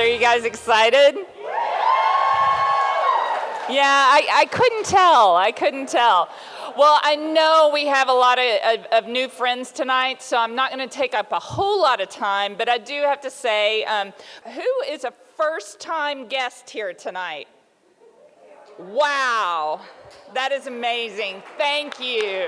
Are you guys excited? Yeah, I couldn't tell. I couldn't tell. Well, I know we have a lot of new friends tonight, so I'm not going to take up a whole lot of time, but I do have to say, who is a first-time guest here tonight? Wow, that is amazing. Thank you.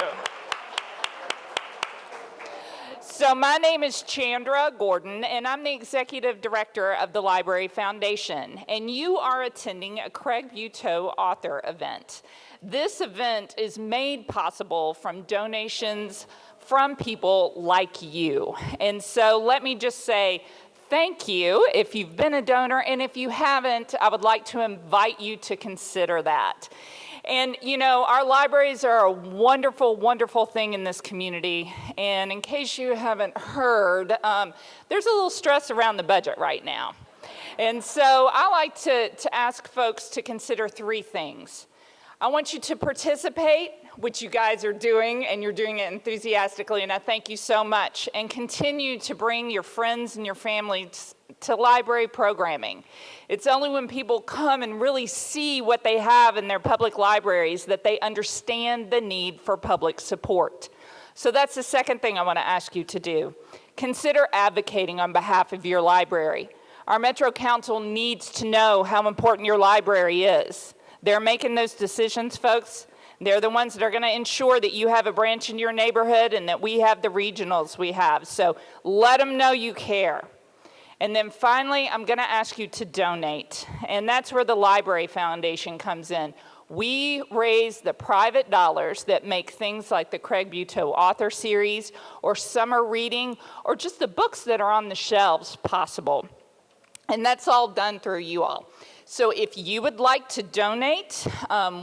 So my name is Chandra Gordon, and I'm the Executive Director of the Library Foundation, and you are attending a Craig Buteau author event. This event is made possible from donations from people like you. And so let me just say thank you if you've been a donor, and if you haven't, I would like to invite you to consider that. And you know, our libraries are a wonderful, wonderful thing in this community. And in case you haven't heard, there's a little stress around the budget right now. And so I like to ask folks to consider three things. I want you to participate, which you guys are doing, and you're doing it enthusiastically, and I thank you so much. And continue to bring your friends and your family to library programming. It's only when people come and really see what they have in their public libraries that they understand the need for public support. So that's the second thing I want to ask you to do. Consider advocating on behalf of your library. Our Metro Council needs to know how important your library is. They're making those decisions, folks. They're the ones that are going to ensure that you have a branch in your neighborhood and that we have the regionals we have. So let them know you care. And then finally, I'm going to ask you to donate. And that's where the Library Foundation comes in. We raise the private dollars that make things like the Craig Buteau author series or summer reading or just the books that are on the shelves possible. And that's all done through you all. So if you would like to donate,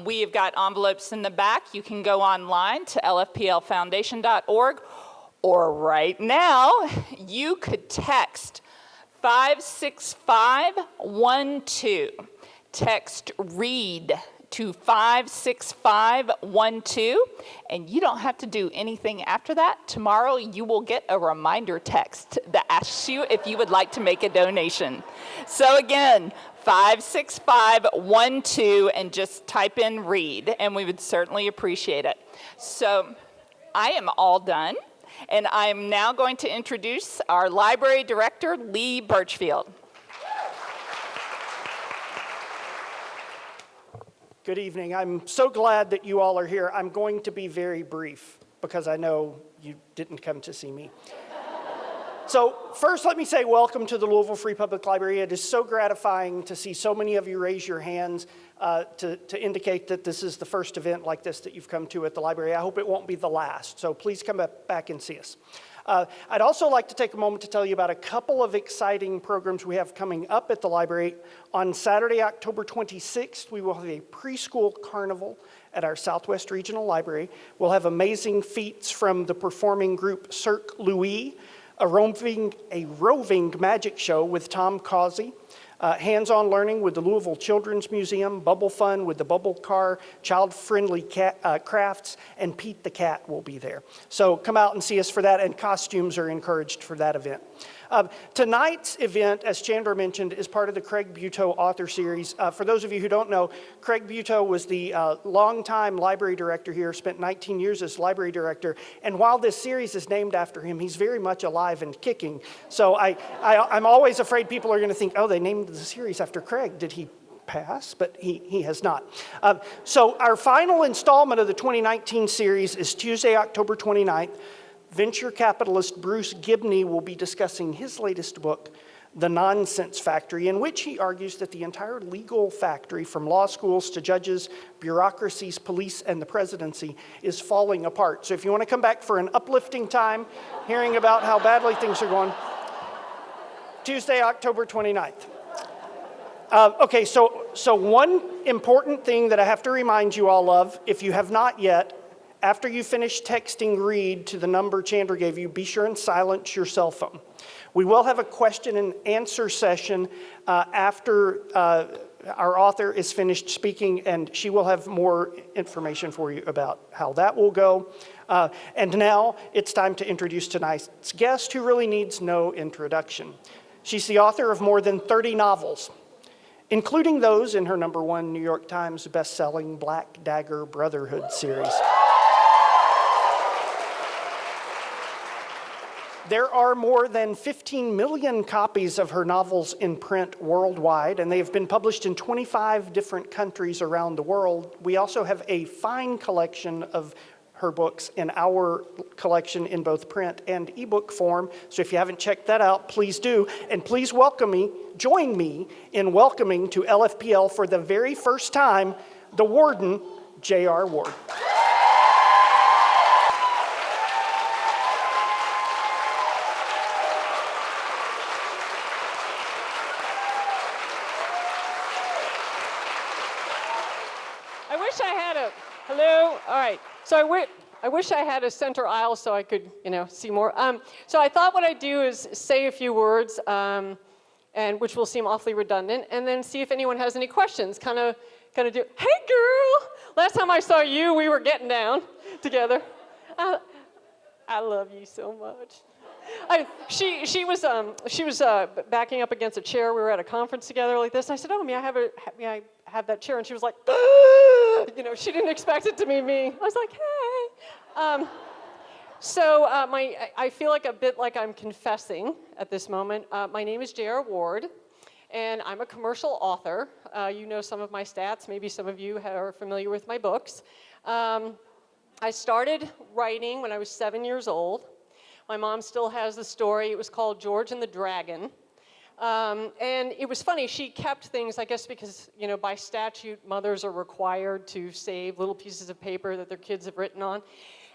we have got envelopes in the back. You can go online to lfplfoundation.org, or right now, you could text 56512. Text READ to 56512, and you don't have to do anything after that. Tomorrow, you will get a reminder text that asks you if you would like to make a donation. So again, 56512, and just type in READ, and we would certainly appreciate it. So I am all done, and I am now going to introduce our library director, Lee Birchfield. Good evening. I'm so glad that you all are here. I'm going to be very brief because I know you didn't come to see me. So first, let me say welcome to the Louisville Free Public Library. It is so gratifying to see so many of you raise your hands to indicate that this is the first event like this that you've come to at the library. I hope it won't be the last, so please come back and see us. I'd also like to take a moment to tell you about a couple of exciting programs we have coming up at the library. On Saturday, October 26th, we will have a preschool carnival at our Southwest Regional Library. We'll have amazing feats from the performing group Cirque Louis, a roving magic show with Tom Causey, hands-on learning with the Louisville Children's Museum, Bubble Fun with the Bubble Car, child-friendly crafts, and Pete the Cat will be there. So come out and see us for that, and costumes are encouraged for that event. Tonight's event, as Chandra mentioned, is part of the Craig Buteau author series. For those of you who don't know, Craig Buteau was the longtime library director here, spent 19 years as library director, and while this series is named after him, he's very much alive and kicking. So I'm always afraid people are going to think, oh, they named the series after Craig. Did he pass? But he has not. So our final installment of the 2019 series is Tuesday, October 29th. Venture capitalist Bruce Gibney will be discussing his latest book, The Nonsense Factory, in which he argues that the entire legal factory, from law schools to judges, bureaucracies, police, and the presidency, is falling apart. So if you want to come back for an uplifting time, hearing about how badly things are going, Tuesday, October 29th. Okay, so one important thing that I have to remind you all of, if you have not yet, after you finish texting READ to the number Chandra gave you, be sure and silence your cell phone. We will have a question and answer session after our author is finished speaking, and she will have more information for you about how that will go. And now it's time to introduce tonight's guest, who really needs no introduction. She's the author of more than 30 novels, including those in her #1 New York Times best-selling Black Dagger Brotherhood series. There are more than 15 million copies of her novels in print worldwide, and they have been published in 25 different countries around the world. We also have a fine collection of her books in our collection in both print and ebook form. So if you haven't checked that out, please do. And please join me in welcoming to LFPL for the very first time, the warden, J.R. Ward. Hello? All right. So I wish I had a center aisle so I could, see more. So I thought what I'd do is say a few words, and which will seem awfully redundant, and then see if anyone has any questions. Kind of do, hey girl, last time I saw you, we were getting down together. I love you so much. She was backing up against a chair. We were at a conference together like this. I said, "Oh, may I have that chair?" And she was like, she didn't expect it to be me. I was like, "Hey." I feel like a bit like I'm confessing at this moment. My name is J.R. Ward, and I'm a commercial author. You know some of my stats. Maybe some of you are familiar with my books. I started writing when I was 7 years old. My mom still has the story. It was called George and the Dragon. And it was funny, she kept things, I guess because, by statute, mothers are required to save little pieces of paper that their kids have written on.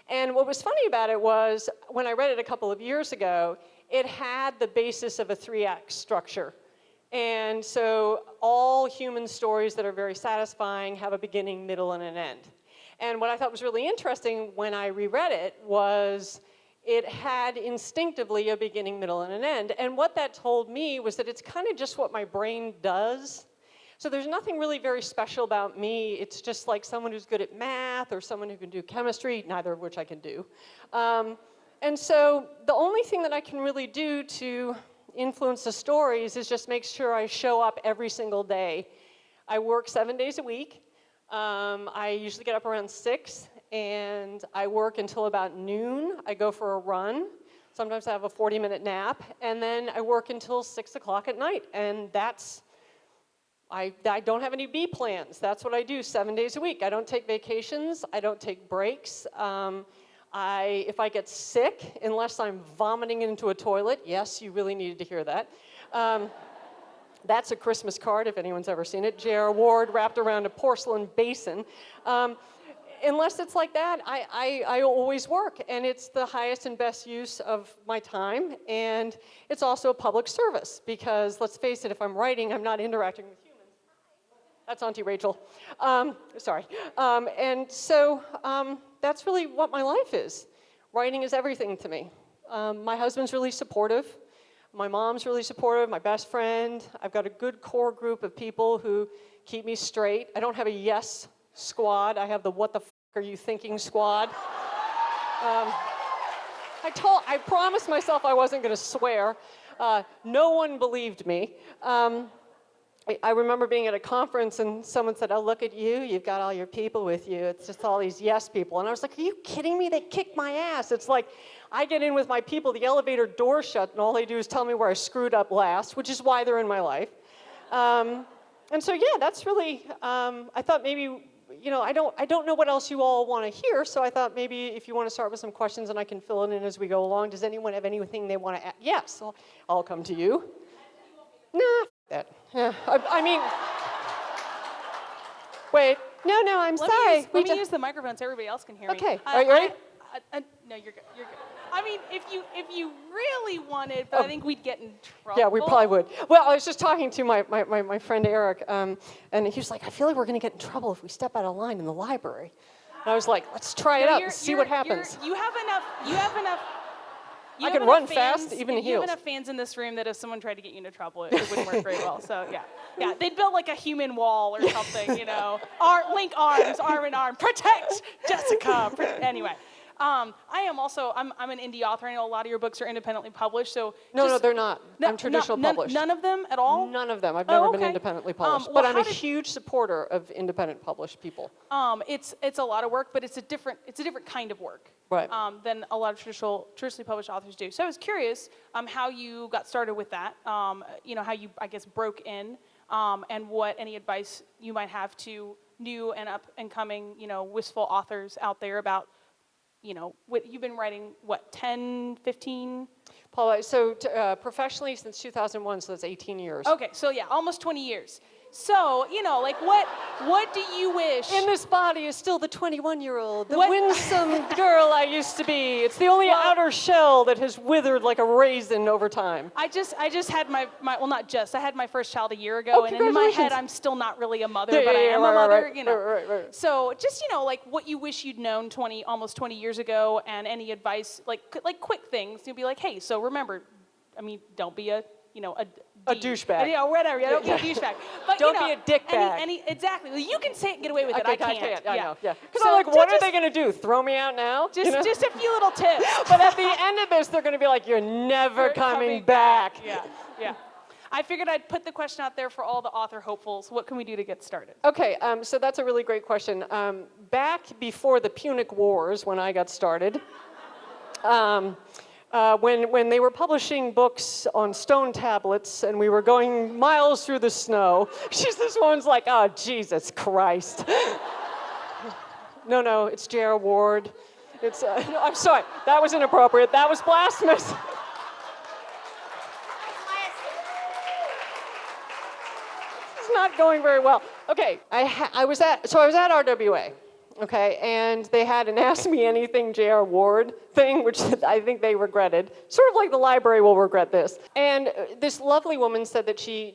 And what was funny about it was, when I read it a couple of years ago, it had the basis of a 3-act structure. And so all human stories that are very satisfying have a beginning, middle, and an end. And what I thought was really interesting when I reread it was it had instinctively a beginning, middle, and an end. And what that told me was that it's kind of just what my brain does. So there's nothing really very special about me. It's just like someone who's good at math or someone who can do chemistry, neither of which I can do. And so the only thing that I can really do to influence the stories is just make sure I show up every single day. I work 7 days a week. I usually get up around 6. And I work until about noon. I go for a run. Sometimes I have a 40-minute nap. And then I work until 6 o'clock at night. And I don't have any B plans. That's what I do 7 days a week. I don't take vacations. I don't take breaks. If I get sick, unless I'm vomiting into a toilet, yes, you really needed to hear that. That's a Christmas card, if anyone's ever seen it. J.R. Ward wrapped around a porcelain basin. Unless it's like that, I always work, and it's the highest and best use of my time, and it's also a public service, because let's face it, if I'm writing, I'm not interacting with humans. That's Auntie Rachel. Sorry. That's really what my life is. Writing is everything to me. My husband's really supportive. My mom's really supportive, my best friend. I've got a good core group of people who keep me straight. I don't have a yes squad. I have the what the f are you thinking squad. I promised myself I wasn't going to swear. No one believed me. I remember being at a conference and someone said, "Oh, look at you. You've got all your people with you. It's just all these yes people." And I was like, "Are you kidding me? They kicked my ass." It's like I get in with my people, the elevator door shut, and all they do is tell me where I screwed up last, which is why they're in my life. And so, yeah, that's really, I thought maybe, I don't know what else you all want to hear, so I thought maybe if you want to start with some questions and I can fill it in as we go along. Does anyone have anything they want to add? Yes, I'll come to you. Nah, that. Yeah, I mean, wait, no, I'm sorry. Let me use the microphone so everybody else can hear me. Okay, are you ready? No, you're good. You're good. I mean, if you really wanted, but I think we'd get in trouble. Yeah, we probably would. Well, I was just talking to my friend Eric, and he was like, "I feel like we're going to get in trouble if we step out of line in the library." And I was like, "Let's try it out and see what happens." You have enough. I can run fast, even in heels. You have enough fans in this room that if someone tried to get you into trouble, it wouldn't work very well. So yeah, they'd build like a human wall or something, link arms, arm in arm, protect Jessica. Anyway. I am also, I'm an indie author. I know a lot of your books are independently published, so No, they're not. I'm traditional none, published. None of them at all? None of them. I've never been okay. independently published. well, But I'm how a did- huge supporter of independent published people. It's a lot of work, but it's a different kind of work. Right. Than a lot of traditionally published authors do. So I was curious how you got started with that, how you, I guess, broke in, and what any advice you might have to new and up and coming, wistful authors out there about, what you've been writing, 10, 15? Paula, so professionally since 2001, so that's 18 years. Okay, so yeah, almost 20 years. So, what do you wish? In this body is still the 21-year-old, the winsome girl I used to be. It's the only outer shell that has withered like a raisin over time. I just had my well, not just, I had my first child a year ago, and in my head, I'm still not really a mother, but I am a mother, Right. So just, what you wish you'd known almost 20 years ago, and any advice, like quick things, you'd be like, hey, so remember, don't be a douchebag. Yeah, whatever. Don't be a douchebag. But Don't be a dickbag. Exactly. Well, you can say it and get away with it. I can't. I know. Because So I'm like, what are just- they going to do? Throw me out now? Just a few little tips. But at the end of this, they're going to be like, you're never You're coming back. Yeah. I figured I'd put the question out there for all the author hopefuls. What can we do to get started? Okay, so that's a really great question. Back before the Punic Wars, when I got started, when they were publishing books on stone tablets and we were going miles through the snow, this one's like, oh, Jesus Christ. No, it's J.R. Ward. It's, no, I'm sorry, that was inappropriate. That was blasphemous. It's not going very well. Okay, I was at RWA. Okay, and they had an Ask Me Anything J.R. Ward thing, which I think they regretted. Sort of like the library will regret this. And this lovely woman said that she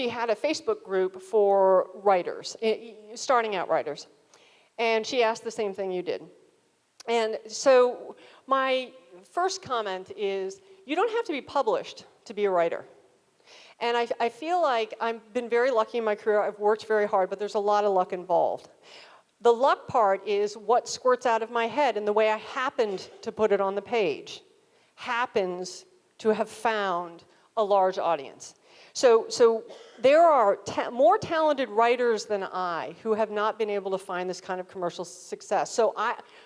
had a Facebook group for writers, starting out writers. And she asked the same thing you did. And so my first comment is, you don't have to be published to be a writer. And I feel like I've been very lucky in my career. I've worked very hard, but there's a lot of luck involved. The luck part is what squirts out of my head, and the way I happened to put it on the page happens to have found a large audience. So there are more talented writers than I who have not been able to find this kind of commercial success. So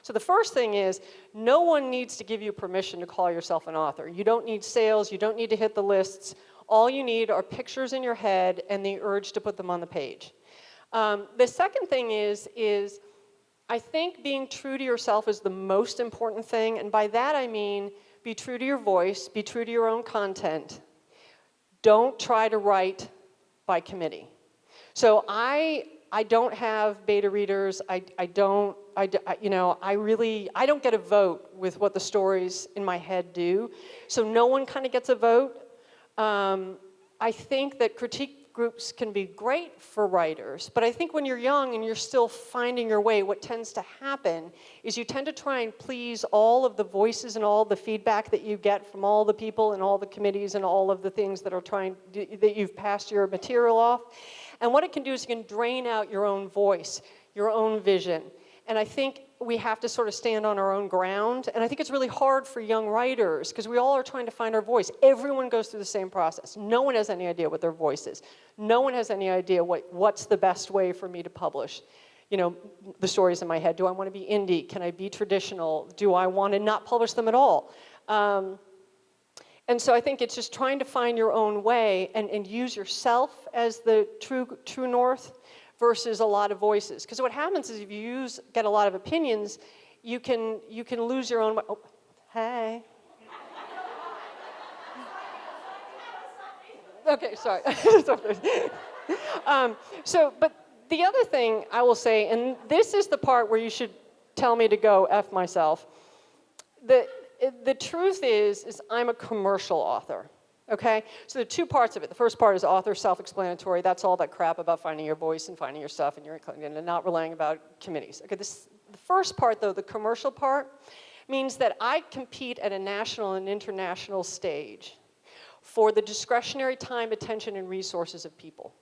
the first thing is, no one needs to give you permission to call yourself an author. You don't need sales, you don't need to hit the lists. All you need are pictures in your head and the urge to put them on the page. The second thing is I think being true to yourself is the most important thing, and by that I mean be true to your voice, be true to your own content. Don't try to write by committee. So I don't have beta readers. I don't get a vote with what the stories in my head do. So no one kind of gets a vote. I think that critique groups can be great for writers, but I think when you're young and you're still finding your way, what tends to happen is you tend to try and please all of the voices and all the feedback that you get from all the people and all the committees and all of the things that that you've passed your material off. And what it can do is it can drain out your own voice, your own vision. And I think we have to sort of stand on our own ground. And I think it's really hard for young writers because we all are trying to find our voice. Everyone goes through the same process. No one has any idea what their voice is. No one has any idea what's the best way for me to publish. The stories in my head. Do I want to be indie? Can I be traditional? Do I want to not publish them at all? And so I think it's just trying to find your own way and use yourself as the true north versus a lot of voices. Because what happens is if you get a lot of opinions, you can lose your own way. Oh, hey. Okay, sorry. But the other thing I will say, and this is the part where you should tell me to go F myself. The truth is I'm a commercial author. Okay, so there are two parts of it. The first part is author, self-explanatory. That's all that crap about finding your voice and finding your stuff and not relying about committees. Okay, the first part, though, the commercial part, means that I compete at a national and international stage for the discretionary time, attention, and resources of people.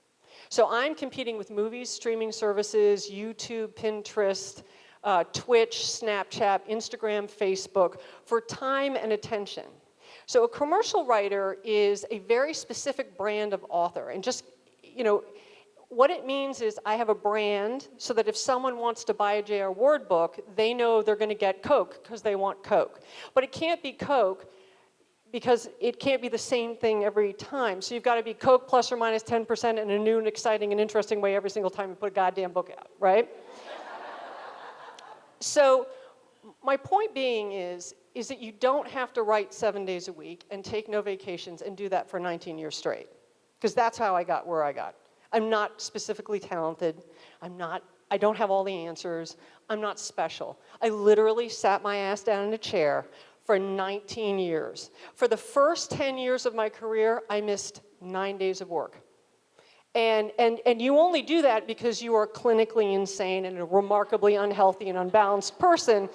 So I'm competing with movies, streaming services, YouTube, Pinterest, Twitch, Snapchat, Instagram, Facebook, for time and attention. So a commercial writer is a very specific brand of author. And just, what it means is I have a brand so that if someone wants to buy a J.R. Ward book, they know they're going to get Coke because they want Coke. But it can't be Coke because it can't be the same thing every time. So you've got to be Coke plus or minus 10% in a new and exciting and interesting way every single time you put a goddamn book out, right? So my point being is that you don't have to write 7 days a week and take no vacations and do that for 19 years straight. Because that's how I got where I got. I'm not specifically talented. I don't have all the answers. I'm not special. I literally sat my ass down in a chair for 19 years. For the first 10 years of my career, I missed 9 days of work. And you only do that because you are clinically insane and a remarkably unhealthy and unbalanced person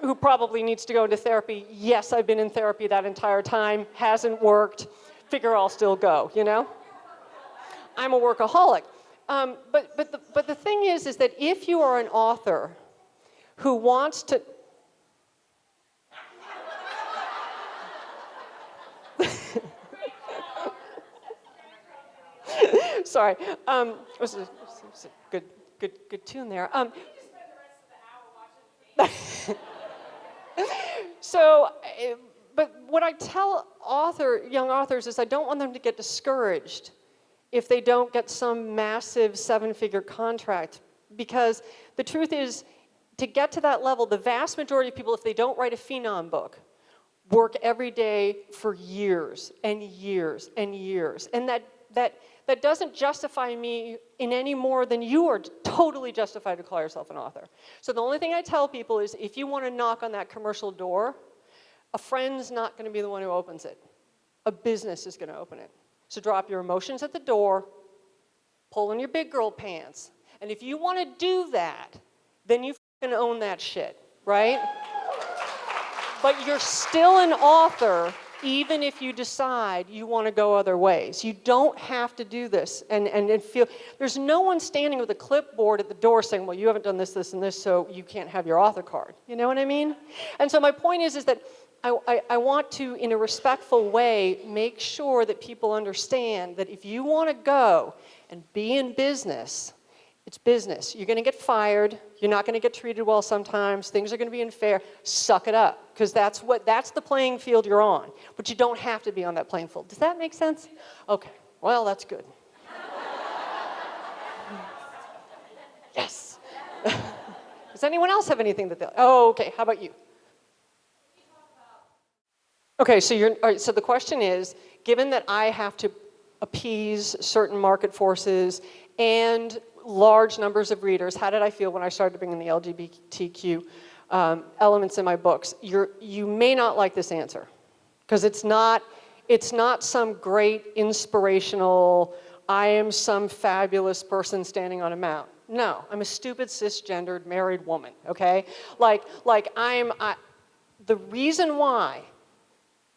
who probably needs to go into therapy. Yes, I've been in therapy that entire time, hasn't worked, figure I'll still go, I'm a workaholic. But the thing is that if you are an author who wants to, sorry, it was a good tune there. But what I tell young authors is I don't want them to get discouraged if they don't get some massive 7-figure contract. Because the truth is, to get to that level, the vast majority of people, if they don't write a phenom book, work every day for years and years and years. And that doesn't justify me in any more than you are totally justified to call yourself an author. So the only thing I tell people is if you want to knock on that commercial door, a friend's not going to be the one who opens it. A business is going to open it. So drop your emotions at the door, pull in your big girl pants, and if you want to do that, then you fucking own that shit, right? But you're still an author even if you decide you want to go other ways. You don't have to do this and feel, there's no one standing with a clipboard at the door saying, well, you haven't done this, this, and this, so you can't have your author card. You know what I mean? And so my point is that I want to, in a respectful way, make sure that people understand that if you want to go and be in business, it's business. You're going to get fired. You're not going to get treated well sometimes. Things are going to be unfair. Suck it up, because that's the playing field you're on. But you don't have to be on that playing field. Does that make sense? Okay. Well, that's good. Yes. Does anyone else have anything that they'll... Oh, okay. How about you? Okay, so the question is, given that I have to appease certain market forces and large numbers of readers, how did I feel when I started bringing the LGBTQ elements in my books? You may not like this answer, because it's not some great inspirational, I am some fabulous person standing on a mount. No, I'm a stupid cisgendered married woman, okay? The reason why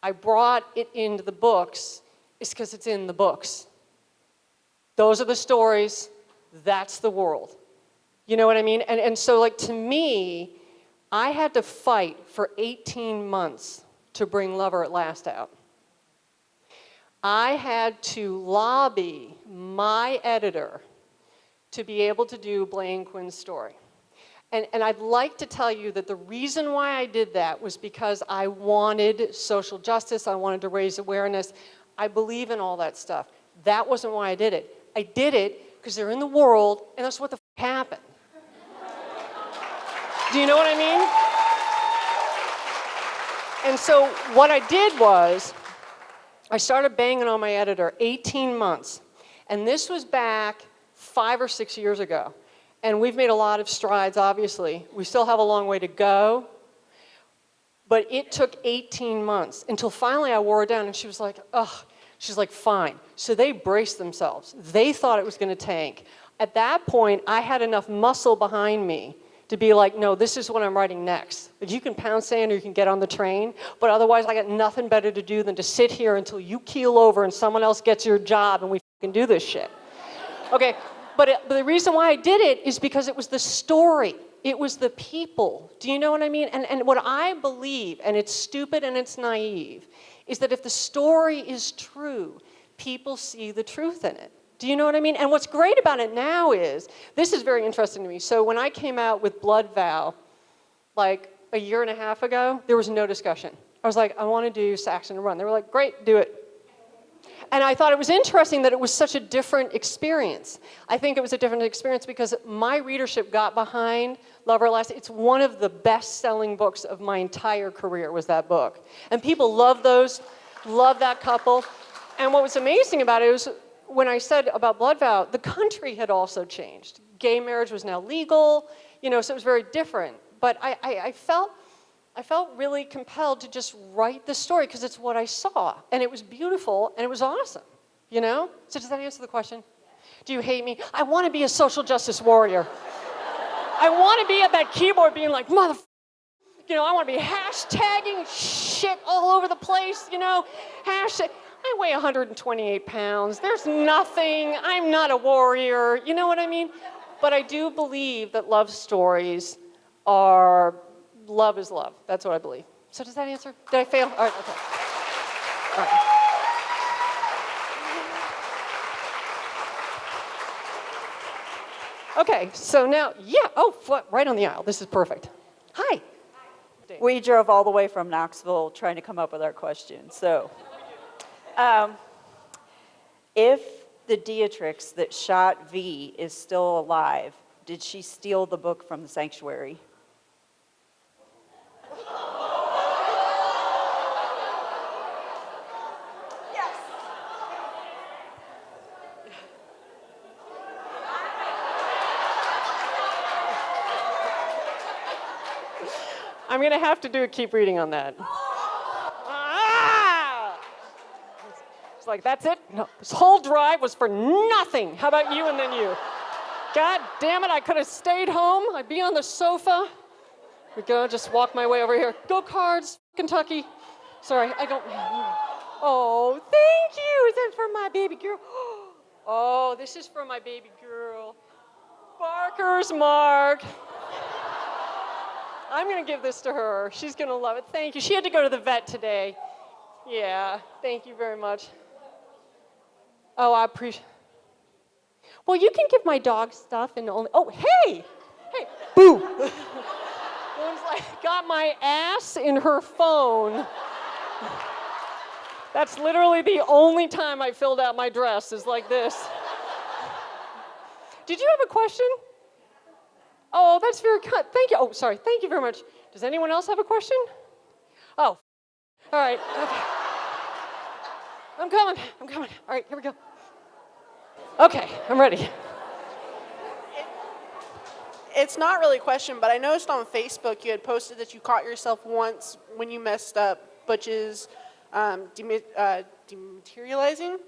I brought it into the books is because it's in the books. Those are the stories, that's the world. You know what I mean? And so to me, I had to fight for 18 months to bring Lover at Last out. I had to lobby my editor to be able to do Blaine Quinn's story. And I'd like to tell you that the reason why I did that was because I wanted social justice, I wanted to raise awareness. I believe in all that stuff. That wasn't why I did it. I did it because they're in the world, and that's what the f happened. Do you know what I mean? And so what I did was, I started banging on my editor 18 months. And this was back 5 or 6 years ago. And we've made a lot of strides, obviously. We still have a long way to go. But it took 18 months until finally I wore her down and she was like, ugh. She's like, fine. So they braced themselves. They thought it was going to tank. At that point, I had enough muscle behind me to be like, no, this is what I'm writing next. Like, you can pound sand or you can get on the train, but otherwise I got nothing better to do than to sit here until you keel over and someone else gets your job and we can do this shit. Okay. But the reason why I did it is because it was the story. It was the people. Do you know what I mean? And what I believe, and it's stupid and it's naive, is that if the story is true, people see the truth in it. Do you know what I mean? And what's great about it now is, this is very interesting to me. So when I came out with Blood Vow, like a year and a half ago, there was no discussion. I was like, I want to do Saxon and Run. They were like, great, do it. And I thought it was interesting that it was such a different experience. I think it was a different experience because my readership got behind Love Everlasting. It's one of the best-selling books of my entire career was that book. And people love those, love that couple. And what was amazing about it was when I said about Blood Vow, the country had also changed. Gay marriage was now legal, so it was very different. But I felt really compelled to just write the story because it's what I saw. And it was beautiful and it was awesome, So does that answer the question? Do you hate me? I want to be a social justice warrior. I want to be at that keyboard being like, I want to be hashtagging shit all over the place, Hashtag. I weigh 128 pounds. There's nothing. I'm not a warrior. You know what I mean? But I do believe that love stories are, love is love. That's what I believe. So does that answer? Did I fail? All right, okay. All right. Okay, so now, right on the aisle. This is perfect. Hi. We drove all the way from Knoxville trying to come up with our question. So, if the Dietrix that shot V is still alive, did she steal the book from the sanctuary? Yes. I'm going to have to keep reading on that. It's like, that's it? No, this whole drive was for nothing. How about you and then you? God damn it, I could have stayed home. I'd be on the sofa. We go, just walk my way over here. Go Cards, Kentucky. Sorry, I don't. Oh, thank you. Is that for my baby girl? Oh, this is for my baby girl. Barker's Mark. I'm going to give this to her. She's going to love it. Thank you. She had to go to the vet today. Yeah, thank you very much. Oh, I appreciate. Well, you can give my dog stuff and only. Oh, hey, boo. One's like got my ass in her phone. That's literally the only time I filled out my dress is like this. Did you have a question? Oh, that's very kind. Thank you. Oh, sorry. Thank you very much. Does anyone else have a question? Oh, all right. Okay. I'm coming. All right, here we go. Okay, I'm ready. It's not really a question, but I noticed on Facebook you had posted that you caught yourself once when you messed up Butch's dematerializing.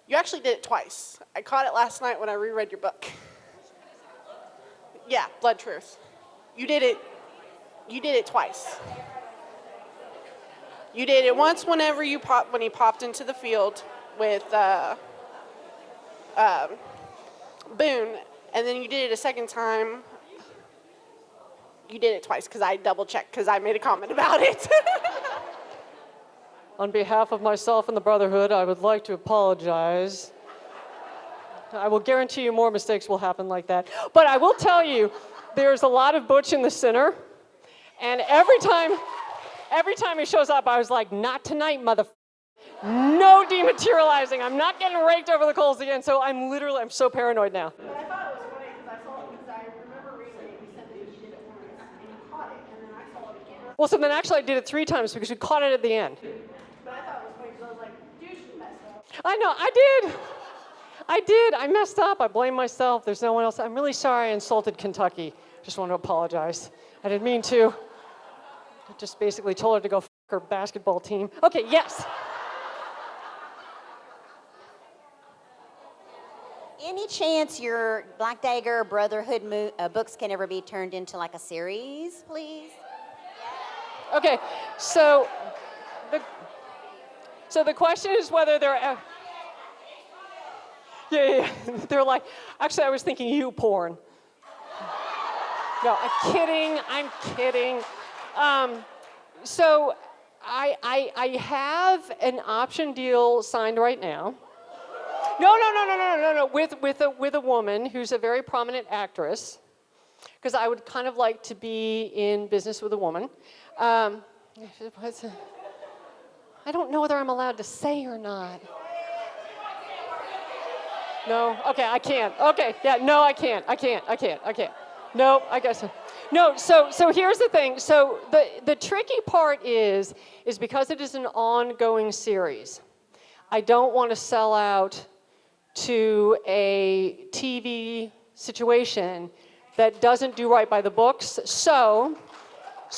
You actually did it twice. I caught it last night when I reread your book. Yeah, Blood Truth. You did it twice. You did it once when he popped into the field with Boone, and then you did it a second time. You did it twice because I double-checked because I made a comment about it. On behalf of myself and the Brotherhood, I would like to apologize. I will guarantee you more mistakes will happen like that. But I will tell you, there's a lot of Butch in the center, and every time he shows up, I was like, not tonight, no dematerializing. I'm not getting raked over the coals again, so I'm so paranoid now. But I thought it was funny because I remember reading it, you said that you did it once, and you caught it, and then I saw it again. Well, so then actually I did it 3 times because we caught it at the end. But I thought it was funny because I was like, dude, you messed up. I know, I did. I messed up. I blame myself. There's no one else. I'm really sorry I insulted Kentucky. Just want to apologize. I didn't mean to. I just basically told her to go f*** her basketball team. Okay, yes. Any chance your Black Dagger Brotherhood books can ever be turned into like a series, please? Okay, so the question is whether they're... Yeah. They're like, actually, I was thinking you porn. No, I'm kidding. I'm kidding. So I have an option deal signed right now. No. With a woman who's a very prominent actress, because I would kind of like to be in business with a woman. I don't know whether I'm allowed to say or not. No? Okay, I can't. Okay, yeah, no, I can't. No, I guess. No, so here's the thing. So the tricky part is because it is an ongoing series, I don't want to sell out to a TV situation that doesn't do right by the books. So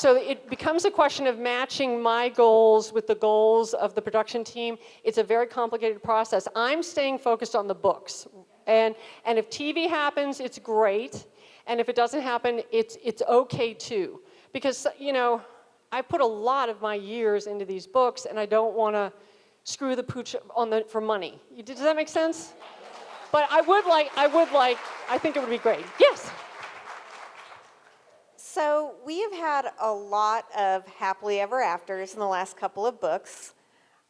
it becomes a question of matching my goals with the goals of the production team. It's a very complicated process. I'm staying focused on the books. And if TV happens, it's great. And if it doesn't happen, it's okay too. Because, you know, I put a lot of my years into these books, and I don't want to screw the pooch for money. Does that make sense? But I think it would be great. Yes? So we have had a lot of happily ever afters in the last couple of books.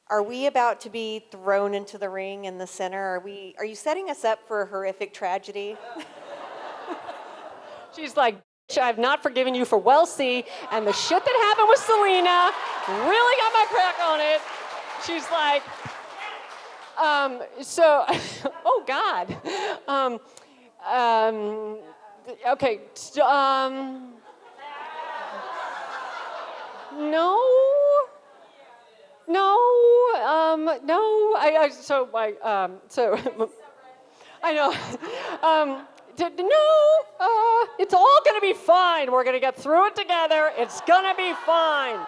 Are we about to be thrown into the ring in the center? Are you setting us up for a horrific tragedy? She's like, I've not forgiven you for Well C, and the shit that happened with Selena really got my crack on it. She's like, oh God. Okay, no, I know. It's all gonna be fine. We're gonna get through it together. It's gonna be fine.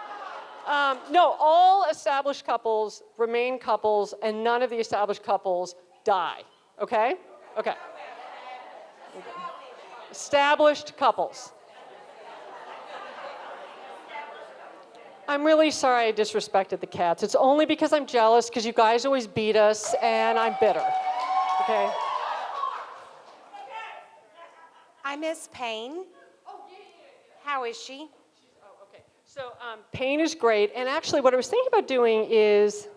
No, all established couples remain couples, and none of the established couples die. Okay? Okay. Established couples. I'm really sorry I disrespected the cats. It's only because I'm jealous, because you guys always beat us, and I'm bitter. Okay? I miss Payne. How is she? So Payne is great, and actually what I was thinking about doing is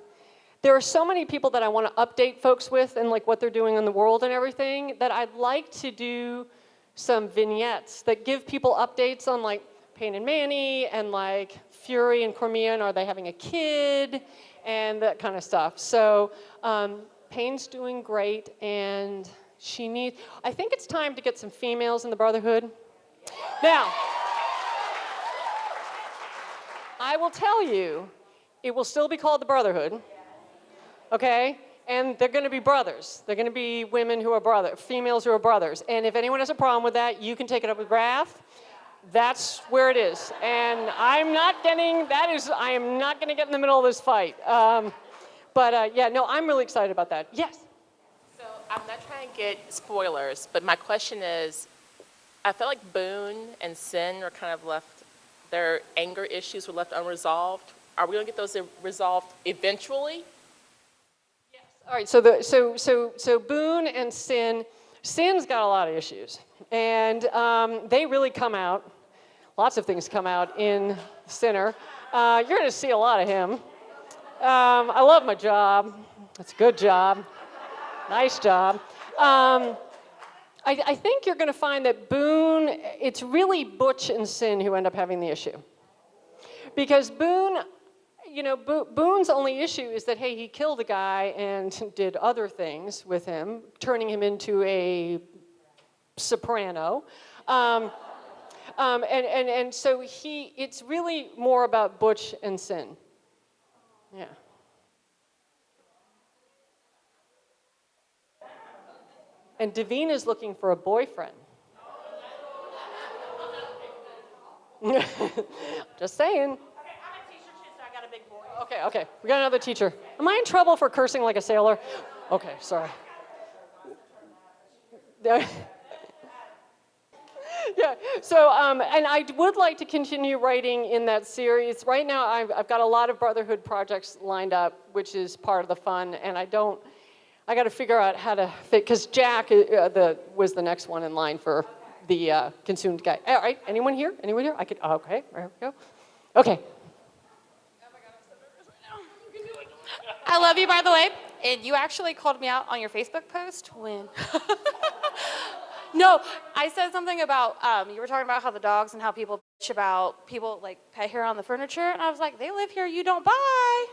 there are so many people that I want to update folks with and like what they're doing in the world and everything that I'd like to do some vignettes that give people updates on like Payne and Manny and like Fury and Cormia, and are they having a kid and that kind of stuff. So Payne's doing great, and I think it's time to get some females in the Brotherhood. Now, I will tell you, it will still be called the Brotherhood, okay? And they're gonna be brothers. They're gonna be women who are females who are brothers. And if anyone has a problem with that, you can take it up with Wrath. That's where it is. And I am not gonna get in the middle of this fight. Yeah, no, I'm really excited about that. Yes? So I'm not trying to get spoilers, but my question is, I feel like Boone and Sin are kind of their anger issues were left unresolved. Are we gonna get those resolved eventually? Yes. All right, so Boone and Sin's got a lot of issues. And they really come out. Lots of things come out in Sinner. You're gonna see a lot of him. I love my job. It's a good job. Nice job. I think you're going to find that Boone, it's really Butch and Sin who end up having the issue. Because Boone, Boone's only issue is that, hey, he killed a guy and did other things with him, turning him into a soprano. And so it's really more about Butch and Sin. Yeah. And Davine is looking for a boyfriend. Just saying. Okay, I'm a teacher too, so I got a big boy. Okay. We got another teacher. Am I in trouble for cursing like a sailor? Okay, sorry. Yeah, so, and I would like to continue writing in that series. Right now, I've got a lot of Brotherhood projects lined up, which is part of the fun, and I got to figure out how to fit, because Jack was the next one in line for the consumed guy. All right, anyone here? Anyone here? Okay, there we go. Okay. I love you, by the way. And you actually called me out on your Facebook post when. No, I said something about, you were talking about how the dogs and how people bitch about people like pet hair on the furniture. And I was like, they live here, you don't buy.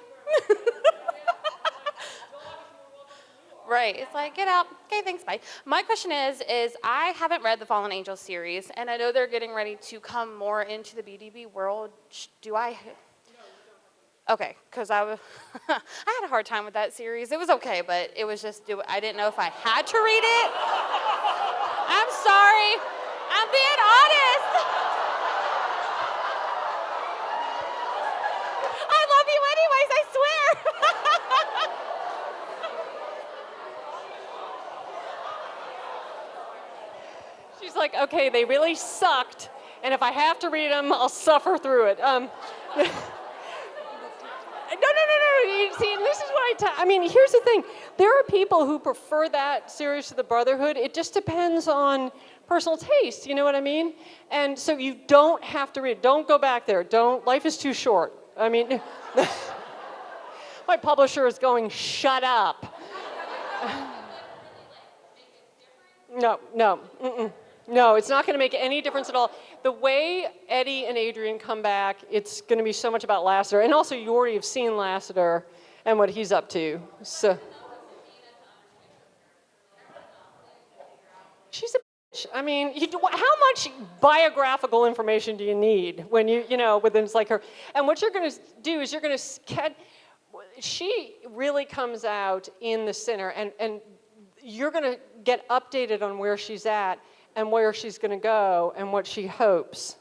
Right, it's like, get out. Okay, thanks, bye. My question is I haven't read the Fallen Angels series, and I know they're getting ready to come more into the BDB world. Do I? Okay, because I had a hard time with that series. It was okay, but it was just, I didn't know if I had to read it. I'm sorry. I'm being honest. I love you anyways, I swear. She's like, okay, they really sucked, and if I have to read them, I'll suffer through it. No. You see, this is what I mean, here's the thing. There are people who prefer that series to the Brotherhood. It just depends on personal taste, you know what I mean? And so you don't have to read. Don't go back there. Life is too short. I mean, my publisher is going, shut up. No, it's not going to make any difference at all. The way Eddie and Adrian come back, it's going to be so much about Lassiter. And also, you already have seen Lassiter and what he's up to. So, she's a bitch. I mean, how much biographical information do you need when with things like her? And what you're going to do is you're going to she really comes out in the center, and you're going to get updated on where she's at and where she's going to go and what she hopes.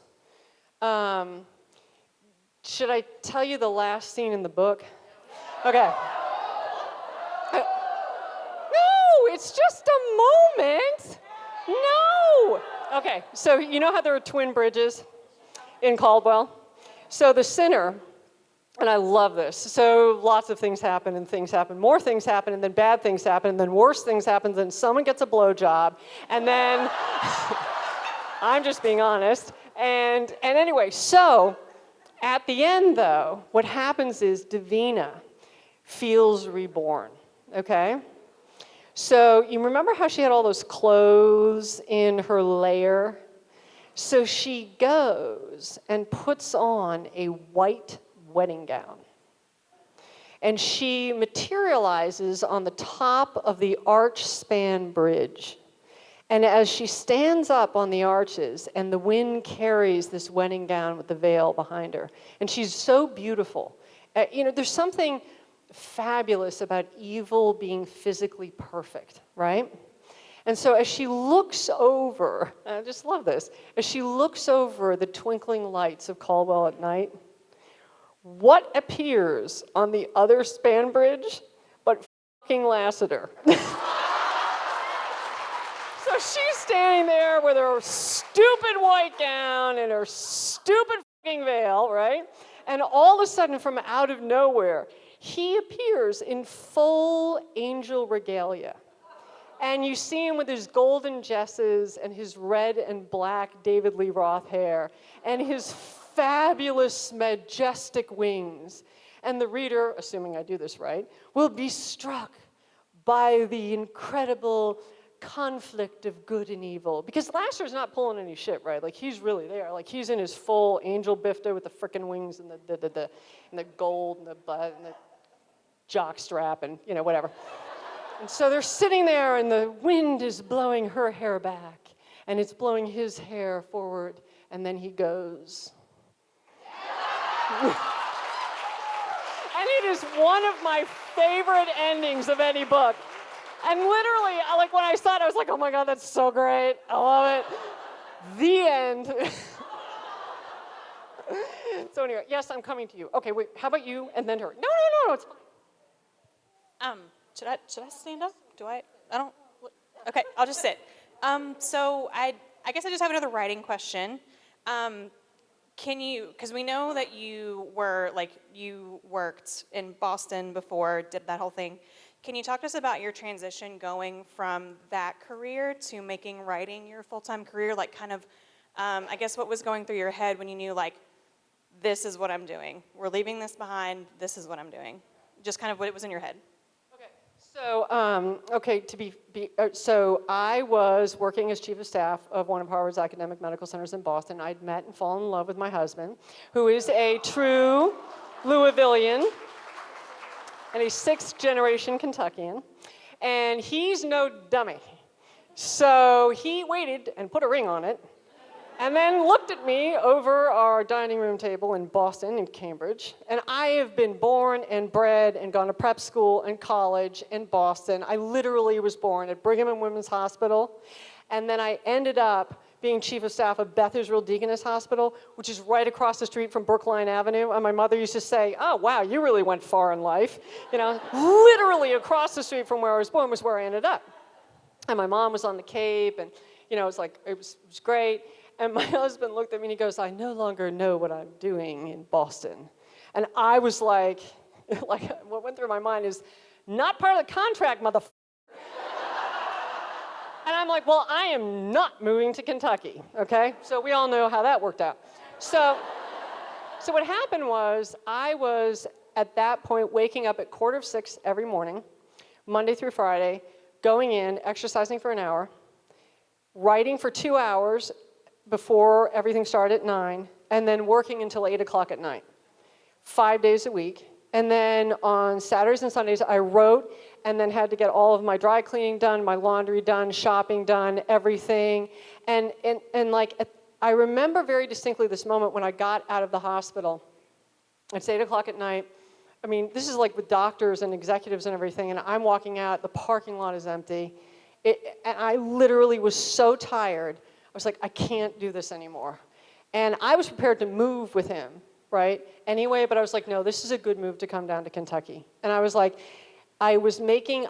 Should I tell you the last scene in the book? Okay. No, it's just a moment. No. Okay, so you know how there are twin bridges in Caldwell? So the sinner, and I love this. So lots of things happen, and things happen. More things happen, and then bad things happen, and then worse things happen, and then someone gets a blowjob, and then I'm just being honest. And anyway, so at the end, though, what happens is Davina feels reborn, okay? So you remember how she had all those clothes in her lair? So she goes and puts on a white wedding gown. And she materializes on the top of the arch span bridge. And as she stands up on the arches and the wind carries this wedding gown with the veil behind her, and she's so beautiful. There's something fabulous about evil being physically perfect, right? And so as she looks over, I just love this, as she looks over the twinkling lights of Caldwell at night, what appears on the other span bridge but fucking Lassiter? So she's standing there with her stupid white gown and her stupid fucking veil, right? And all of a sudden, from out of nowhere, he appears in full angel regalia. And you see him with his golden jesses and his red and black David Lee Roth hair and his fabulous, majestic wings. And the reader, assuming I do this right, will be struck by the incredible conflict of good and evil. Because Lassiter's not pulling any shit, right? Like, he's really there. Like, he's in his full angel bifta with the frickin' wings and the gold and the jock strap and, whatever. And so they're sitting there, and the wind is blowing her hair back, and it's blowing his hair forward, and then he goes. And it is one of my favorite endings of any book. And literally, when I saw it, I was like, oh my God, that's so great. I love it. The end. So anyway, yes, I'm coming to you. Okay, wait, how about you and then her? No, it's fine. Should I stand up? I don't, okay, I'll just sit. So I guess I just have another writing question. Can you, because we know that you worked in Boston before, did that whole thing. Can you talk to us about your transition going from that career to making writing your full-time career? Like kind of, I guess what was going through your head when you knew like, this is what I'm doing. We're leaving this behind. This is what I'm doing. Just kind of what was in your head. So, so I was working as chief of staff of one of Harvard's academic medical centers in Boston. I'd met and fallen in love with my husband, who is a true Louisvillian and a sixth-generation Kentuckian, and he's no dummy. So he waited and put a ring on it, and then looked at me over our dining room table in Boston and Cambridge. And I have been born and bred and gone to prep school and college in Boston. I literally was born at Brigham and Women's Hospital. And then I ended up being chief of staff of Beth Israel Deaconess Hospital, which is right across the street from Brookline Avenue. And my mother used to say, oh, wow, you really went far in life. You know, literally across the street from where I was born was where I ended up. And my mom was on the Cape, and, you know, it was like, it was great. And my husband looked at me and he goes, I no longer know what I'm doing in Boston. And I was like what went through my mind is, not part of the contract, motherfucker. And I'm like, well, I am not moving to Kentucky, okay? So we all know how that worked out. So what happened was, I was at that point waking up at 5:45 every morning, Monday through Friday, going in, exercising for an hour, writing for 2 hours, before everything started at 9, and then working until 8 o'clock at night, 5 days a week. And then on Saturdays and Sundays, I wrote and then had to get all of my dry cleaning done, my laundry done, shopping done, everything. And I remember very distinctly this moment when I got out of the hospital. It's 8 o'clock at night. I mean, this is like with doctors and executives and everything, and I'm walking out, the parking lot is empty. And I literally was so tired. I was like, I can't do this anymore. And I was prepared to move with him, right? Anyway, but I was like, no, this is a good move to come down to Kentucky. And I was like, I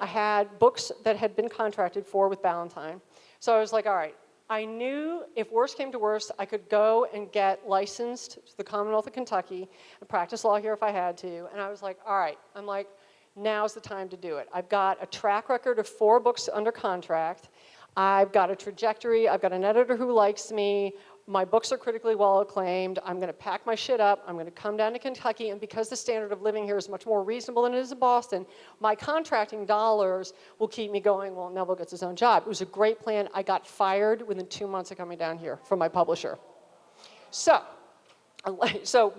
had books that had been contracted for with Ballantine. So I was like, all right, I knew if worst came to worst, I could go and get licensed to the Commonwealth of Kentucky and practice law here if I had to. And I was like, all right, I'm like, now's the time to do it. I've got a track record of 4 books under contract. I've got a trajectory, I've got an editor who likes me, my books are critically well acclaimed, I'm gonna pack my shit up, I'm gonna come down to Kentucky, and because the standard of living here is much more reasonable than it is in Boston, my contracting dollars will keep me going while Neville gets his own job. It was a great plan. I got fired within 2 months of coming down here from my publisher. So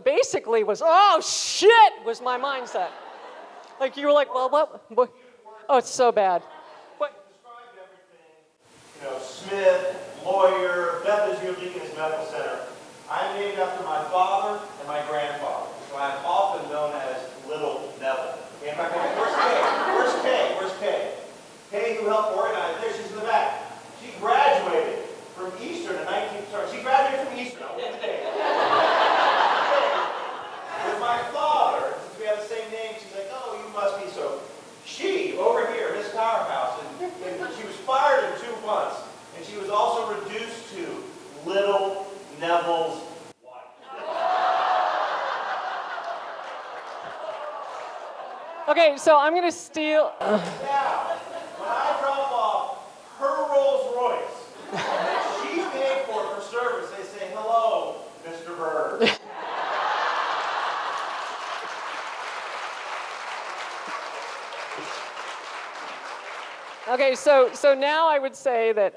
basically was, oh shit, was my mindset. Like you were like, well, what? Oh, it's so bad. You know, Smith, lawyer, Beth Israel Deaconess Medical Center. I'm named after my father and my grandfather, so I'm often known as Little Neville. In fact, where's Kay? Where's Kay? Where's Kay? Kay, who helped organize, there she's in the back. She graduated from Eastern in she graduated from Eastern. With my father, since we have the same name, she's like, oh, you must be so. She, over here, Miss Powerhouse, and she was fired in 2 months, and she was also reduced to Little Neville's wife. Okay, so I'm gonna steal. Now, when I drop off her Rolls Royce that she paid for service, they say, hello, Mr. Bird. Okay, so now I would say that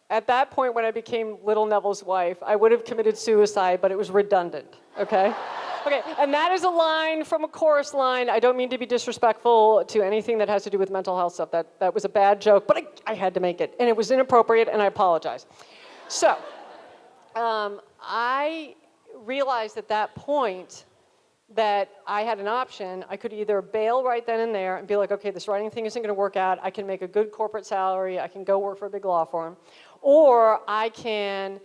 at that point when I became Little Neville's wife, I would have committed suicide, but it was redundant, okay? Okay, and that is a line from a chorus line. I don't mean to be disrespectful to anything that has to do with mental health stuff. That was a bad joke, but I had to make it, and it was inappropriate, and I apologize. So, I realized at that point that I had an option. I could either bail right then and there and be like, okay, this writing thing isn't gonna work out. I can make a good corporate salary. I can go work for a big law firm. Or I can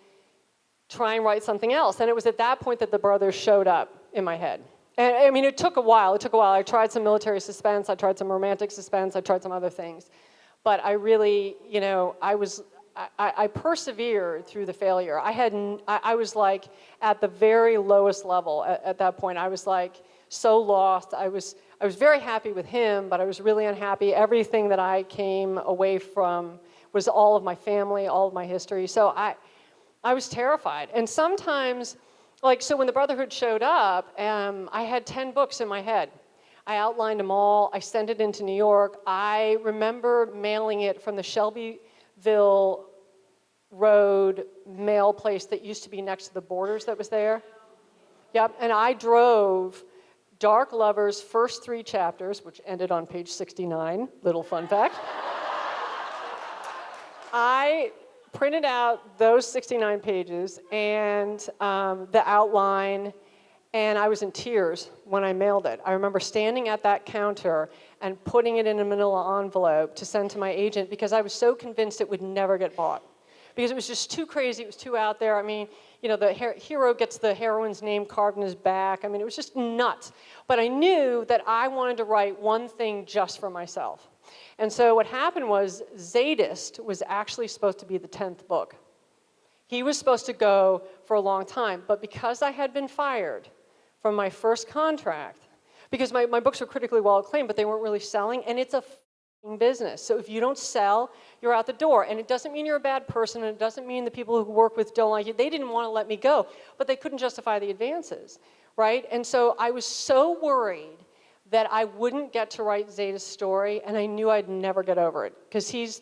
try and write something else. And it was at that point that The Brothers showed up in my head. And I mean, it took a while. I tried some military suspense. I tried some romantic suspense. I tried some other things. But I really, you know, I persevered through the failure. I was like at the very lowest level at that point. I was like so lost. I was very happy with him, but I was really unhappy. Everything that I came away from was all of my family, all of my history. So I was terrified. And sometimes, so when the Brotherhood showed up, I had 10 books in my head. I outlined them all. I sent it into New York. I remember mailing it from the Shelbyville Road mail place that used to be next to the Borders that was there. Yep, and I drove Dark Lovers' first 3 chapters, which ended on page 69, little fun fact. I printed out those 69 pages and the outline, and I was in tears when I mailed it. I remember standing at that counter and putting it in a manila envelope to send to my agent because I was so convinced it would never get bought. Because it was just too crazy, it was too out there. I mean, the hero gets the heroine's name carved in his back. I mean, it was just nuts. But I knew that I wanted to write one thing just for myself. And so what happened was Zadist was actually supposed to be the 10th book. He was supposed to go for a long time, but because I had been fired from my first contract, because my books were critically well acclaimed, but they weren't really selling, and it's a business. So if you don't sell, you're out the door. And it doesn't mean you're a bad person, and it doesn't mean the people who work with don't like you. They didn't want to let me go, but they couldn't justify the advances, right? And so I was so worried that I wouldn't get to write Zeta's story, and I knew I'd never get over it, because he's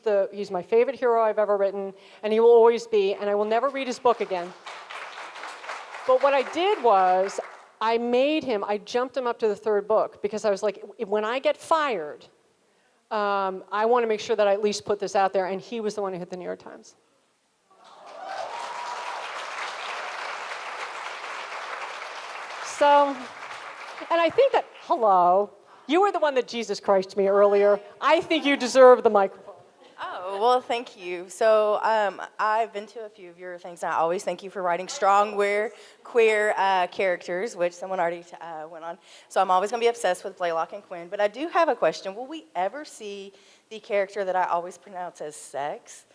my favorite hero I've ever written, and he will always be, and I will never read his book again. But what I did was, I jumped him up to the 3rd book, because I was like, when I get fired, I want to make sure that I at least put this out there, and he was the one who hit the New York Times. So, and I think that, hello, you were the one that Jesus Christ me earlier. I think you deserve the microphone. Oh, well, thank you. So I've been to a few of your things, and I always thank you for writing strong, queer characters, which someone already went on. So I'm always going to be obsessed with Blaylock and Quinn. But I do have a question. Will we ever see the character that I always pronounce as Sex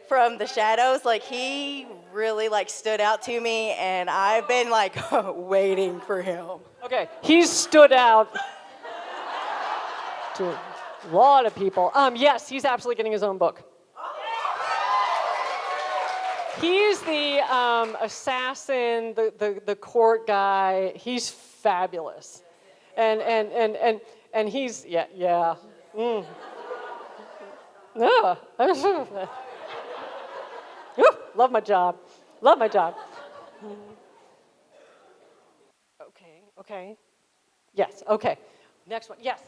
from the Shadows? Like, he really, stood out to me, and I've been, waiting for him. Okay, he's stood out to a lot of people. Yes, he's absolutely getting his own book. He's the assassin, the court guy. He's fabulous, and he's yeah. Mm. Yeah. Love my job. Love my job. Okay. Yes. Okay. Next one. Yes.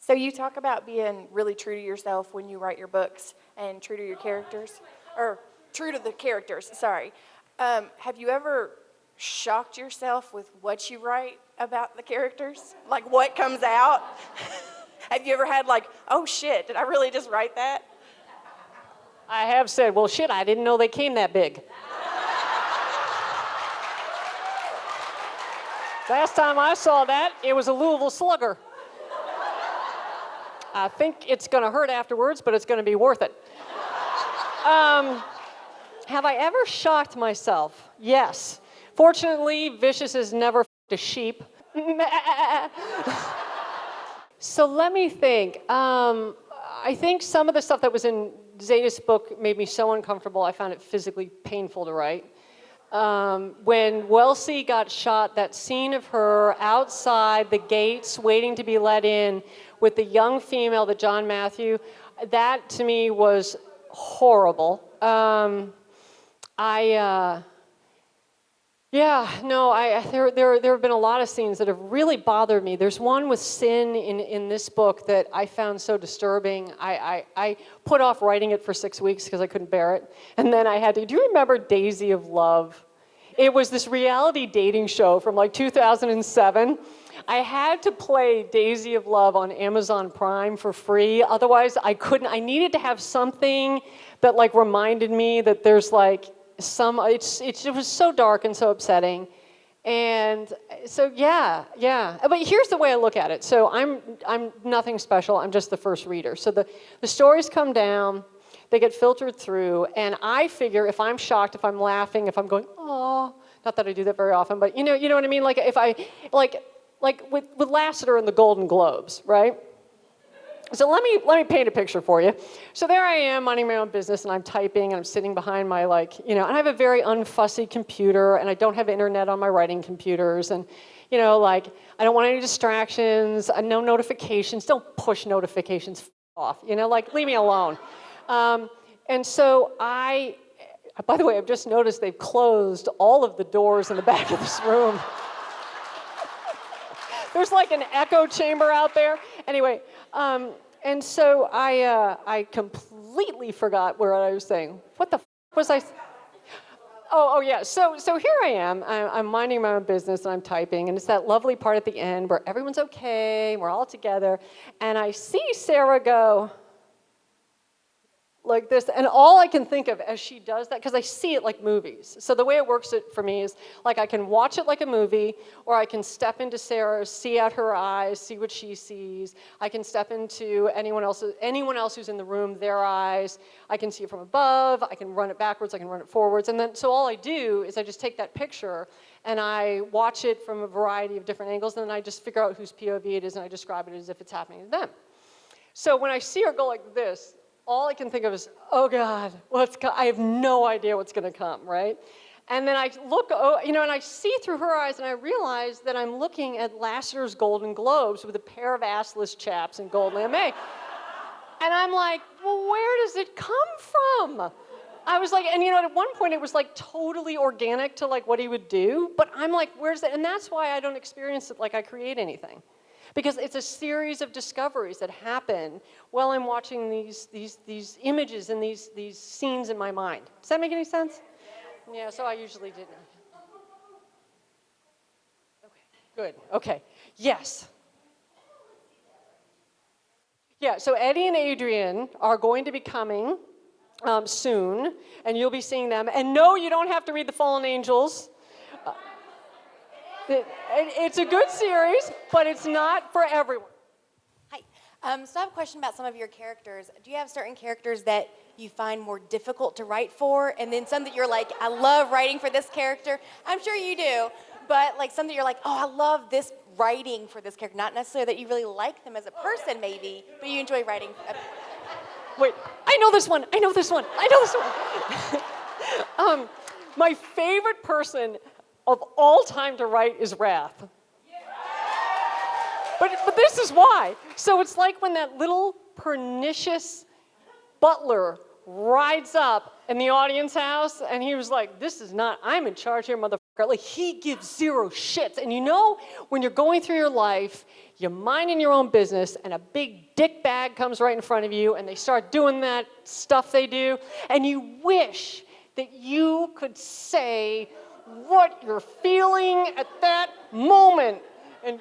So you talk about being really true to yourself when you write your books and true to your characters, or true to the characters, sorry. Have you ever shocked yourself with what you write about the characters? Like what comes out? Have you ever had oh shit, did I really just write that? I have said, well shit, I didn't know they came that big. Last time I saw that, it was a Louisville Slugger. I think it's going to hurt afterwards, but it's going to be worth it. Have I ever shocked myself? Yes. Fortunately, Vicious has never f***ed a sheep. So let me think. I think some of the stuff that was in Zeta's book made me so uncomfortable, I found it physically painful to write. When Wellesley got shot, that scene of her outside the gates waiting to be let in with the young female, the John Matthew, that to me was horrible. There have been a lot of scenes that have really bothered me. There's one with Sin in this book that I found so disturbing. I put off writing it for 6 weeks because I couldn't bear it. And then I had to, do you remember Daisy of Love? It was this reality dating show from 2007. I had to play Daisy of Love on Amazon Prime for free. Otherwise, I couldn't. I needed to have something that reminded me that there's it was so dark and so upsetting. And so, yeah. But here's the way I look at it. So I'm nothing special. I'm just the first reader. So the stories come down, they get filtered through, and I figure if I'm shocked, if I'm laughing, if I'm going, oh, Not that I do that very often, but you know what I mean? Like if I, like with Lasseter and the Golden Globes, right? So let me paint a picture for you. So there I am minding my own business and I'm typing and I'm sitting behind my and I have a very unfussy computer and I don't have internet on my writing computers and I don't want any distractions, no notifications, don't push notifications off, leave me alone. And so by the way, I've just noticed they've closed all of the doors in the back of this room. There's like an echo chamber out there. Anyway, and so I completely forgot where I was saying. What the was I? Oh yeah. So here I am. I'm minding my own business and I'm typing, and it's that lovely part at the end where everyone's okay, we're all together, and I see Sarah go like this, and all I can think of as she does that, because I see it like movies. So the way it works for me is like I can watch it like a movie, or I can step into Sarah, see out her eyes, see what she sees. I can step into anyone else who's in the room, their eyes. I can see it from above. I can run it backwards. I can run it forwards. And then so all I do is I just take that picture and I watch it from a variety of different angles, and then I just figure out whose POV it is, and I describe it as if it's happening to them. So when I see her go like this, all I can think of is, oh God, I have no idea what's gonna come, right? And then I look, and I see through her eyes and I realize that I'm looking at Lasseter's Golden Globes with a pair of assless chaps in gold lame. And I'm like, well, where does it come from? I was like, and at one point it was like totally organic to like what he would do, but I'm like, where's that? And that's why I don't experience it like I create anything. Because it's a series of discoveries that happen while I'm watching these images and these scenes in my mind. Does that make any sense? Yeah, so I usually didn't. Okay, good, okay, yes. Yeah, so Eddie and Adrian are going to be coming soon, and you'll be seeing them. And no, you don't have to read The Fallen Angels. It's a good series, but it's not for everyone. Hi. So I have a question about some of your characters. Do you have certain characters that you find more difficult to write for, and then some that you're like, I love writing for this character? I'm sure you do, but like some that you're like, oh, I love this writing for this character. Not necessarily that you really like them as a person, maybe, but you enjoy writing. Wait, I know this one. My favorite person of all time to write is Wrath. But this is why. So it's like when that little pernicious butler rides up in the audience house and he was like, I'm in charge here, motherfucker. Like, he gives zero shits. And when you're going through your life, you're minding your own business and a big dick bag comes right in front of you and they start doing that stuff they do, and you wish that you could say what you're feeling at that moment and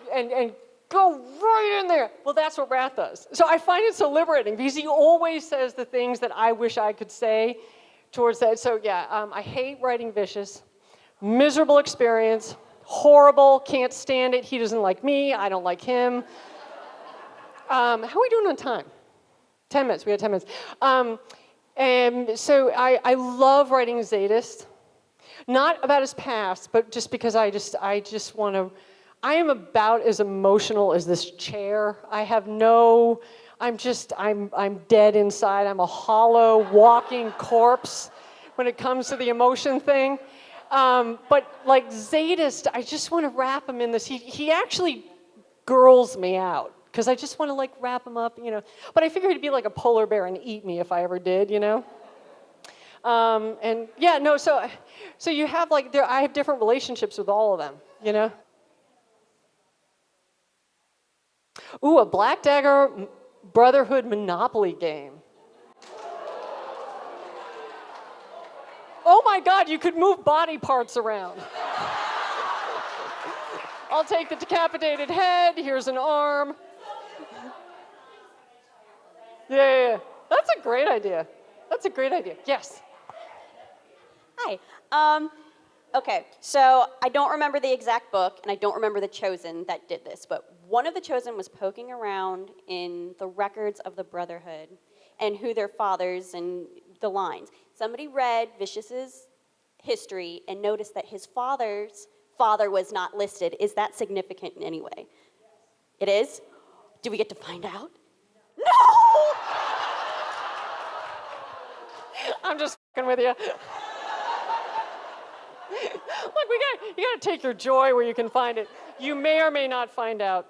go right in there. Well, that's what Wrath does. So I find it so liberating because he always says the things that I wish I could say towards that. So yeah, I hate writing vicious, miserable experience, horrible, can't stand it. He doesn't like me, I don't like him. How are we doing on time? 10 minutes, we got 10 minutes. And so I love writing Zadist. Not about his past, but just because I just want to, I am about as emotional as this chair. I'm dead inside. I'm a hollow, walking corpse when it comes to the emotion thing. But like Zadist, I just want to wrap him in this. He actually girls me out because I just want to like wrap him up, But I figured he'd be like a polar bear and eat me if I ever did, And yeah, no, so you have I have different relationships with all of them, Ooh, a Black Dagger Brotherhood Monopoly game. Oh my God, you could move body parts around. I'll take the decapitated head, here's an arm. Yeah. That's a great idea. Yes. Hi. Okay, so I don't remember the exact book, and I don't remember the Chosen that did this, but one of the Chosen was poking around in the records of the Brotherhood and who their fathers and the lines. Somebody read Vicious's history and noticed that his father's father was not listed. Is that significant in any way? It is? Do we get to find out? No! I'm just fucking with you. Look, you gotta take your joy where you can find it. You may or may not find out.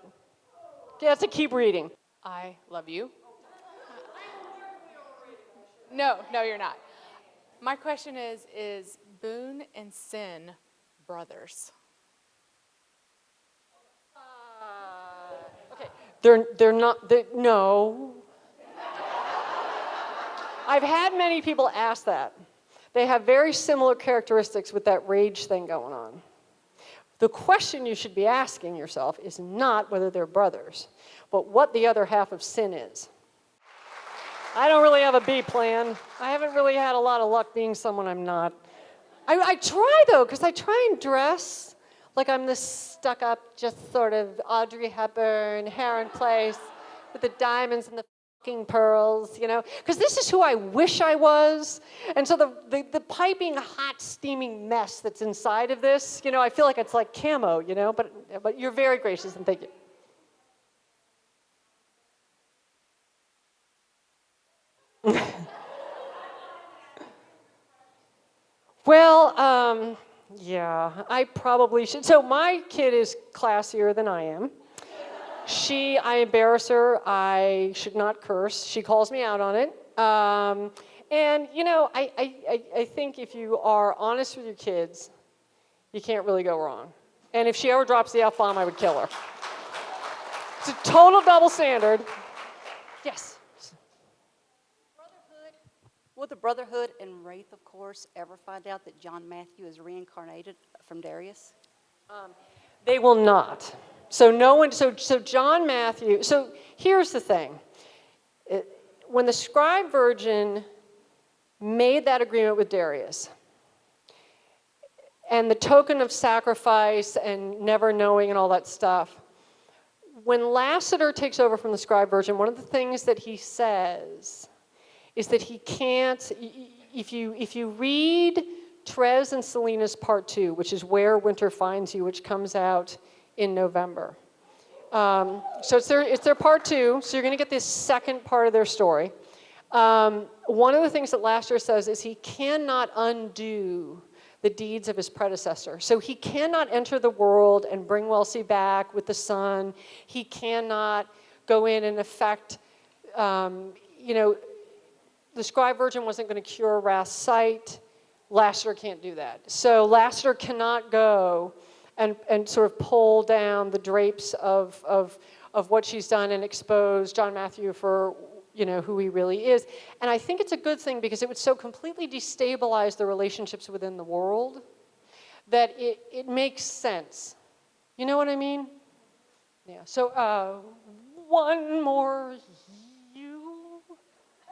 You have to keep reading. I love you. No, you're not. My question is Boone and Sin brothers? Okay, they're not, no. I've had many people ask that. They have very similar characteristics with that rage thing going on. The question you should be asking yourself is not whether they're brothers, but what the other half of Sin is. I don't really have a B plan. I haven't really had a lot of luck being someone I'm not. I try, though, because I try and dress like I'm this stuck-up, just sort of Audrey Hepburn, hair in place, with the diamonds and the fucking pearls, you know? Because this is who I wish I was. And so the piping, hot, steaming mess that's inside of this, you know, I feel like it's like camo, you know? But you're very gracious, and thank you. Well, yeah, I probably should. So my kid is classier than I am. I embarrass her. I should not curse. She calls me out on it. And, you know, I think if you are honest with your kids, you can't really go wrong. And if she ever drops the F-bomb, I would kill her. It's a total double standard. Yes. Will the Brotherhood and Wraith, of course, ever find out that John Matthew is reincarnated from Darius? They will not. So no one. So John Matthew. So here's the thing. When the scribe virgin made that agreement with Darius, and the token of sacrifice and never knowing and all that stuff, when Lassiter takes over from the scribe virgin, one of the things that he says is that he can't, if you read Trez and Selena's Part 2, which is Where Winter Finds You, which comes out in November. So it's their Part 2, so you're gonna get this second part of their story. One of the things that Lassiter says is he cannot undo the deeds of his predecessor. So he cannot enter the world and bring Wellesley back with the sun. He cannot go in and affect, you know, the scribe virgin wasn't going to cure Wrath's sight. Lassiter can't do that. So Lassiter cannot go and sort of pull down the drapes of what she's done and expose John Matthew for, you know, who he really is. And I think it's a good thing because it would so completely destabilize the relationships within the world that it makes sense. You know what I mean? Yeah. So one more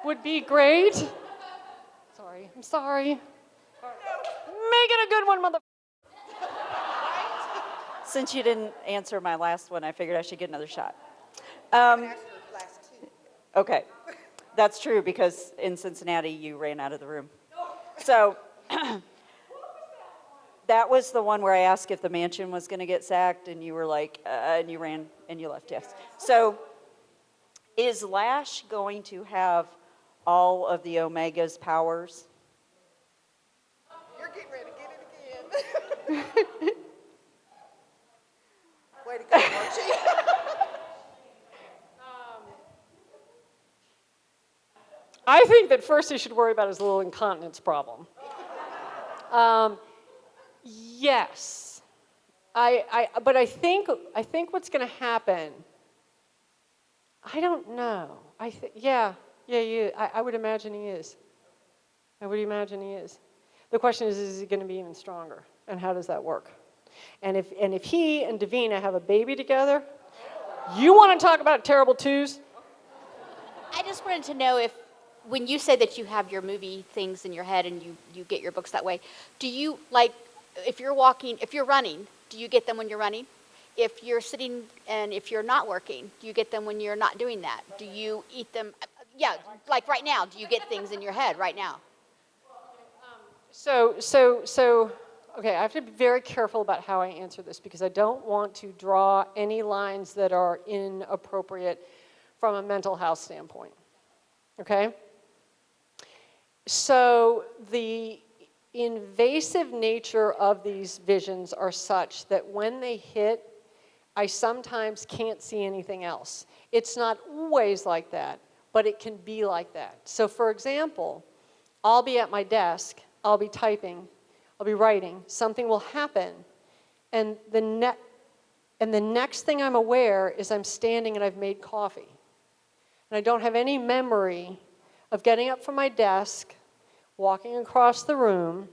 would be great. Sorry, I'm sorry. Make it a good one, mother. Since you didn't answer my last one, I figured I should get another shot. Okay, that's true because in Cincinnati you ran out of the room. So that was the one where I asked if the mansion was going to get sacked, and you were like, and you ran and you left. Yes. So is Lash going to have all of the Omega's powers? You're getting ready to get it again. Way to go, Archie. I think that first he should worry about his little incontinence problem. Yes. But I think what's going to happen, I don't know. Yeah, I would imagine he is. I would imagine he is. The question is he going to be even stronger? And how does that work? And if he and Davina have a baby together, you want to talk about terrible twos? I just wanted to know if, when you say that you have your movie things in your head and you get your books that way, do you, like, if you're running, do you get them when you're running? If you're sitting and if you're not working, do you get them when you're not doing that? Do you eat them? Yeah, like right now, do you get things in your head right now? Okay, I have to be very careful about how I answer this because I don't want to draw any lines that are inappropriate from a mental health standpoint, okay? So the invasive nature of these visions are such that when they hit, I sometimes can't see anything else. It's not always like that, but it can be like that. So for example, I'll be at my desk, I'll be typing, I'll be writing, something will happen, and the next thing I'm aware is I'm standing and I've made coffee. And I don't have any memory of getting up from my desk, walking across the room,